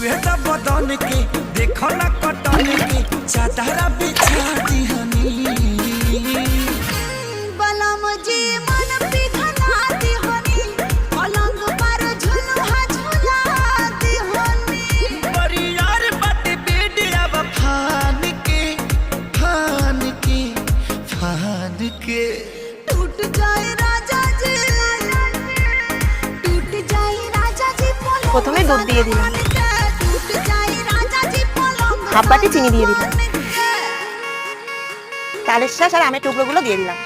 छुएता बदन के देखो ना कटन के चादरा बिछा दिहनी बलम जी मन पिघला दिहनी पलंग पर झुलुहा झुला दिहनी परियार बाटे बेडिया फान के फान के फान के टूट जाए राजा जी टूट जाए राजा जी पलंग প্রথমে দুধ দিয়ে দিলাম, टूट जाए राजा जी पलंग হাফ বাটি চিনি দিয়ে দিলাম, তালের শাঁস আর আমের টুকরোগুলো দিয়ে দিলাম।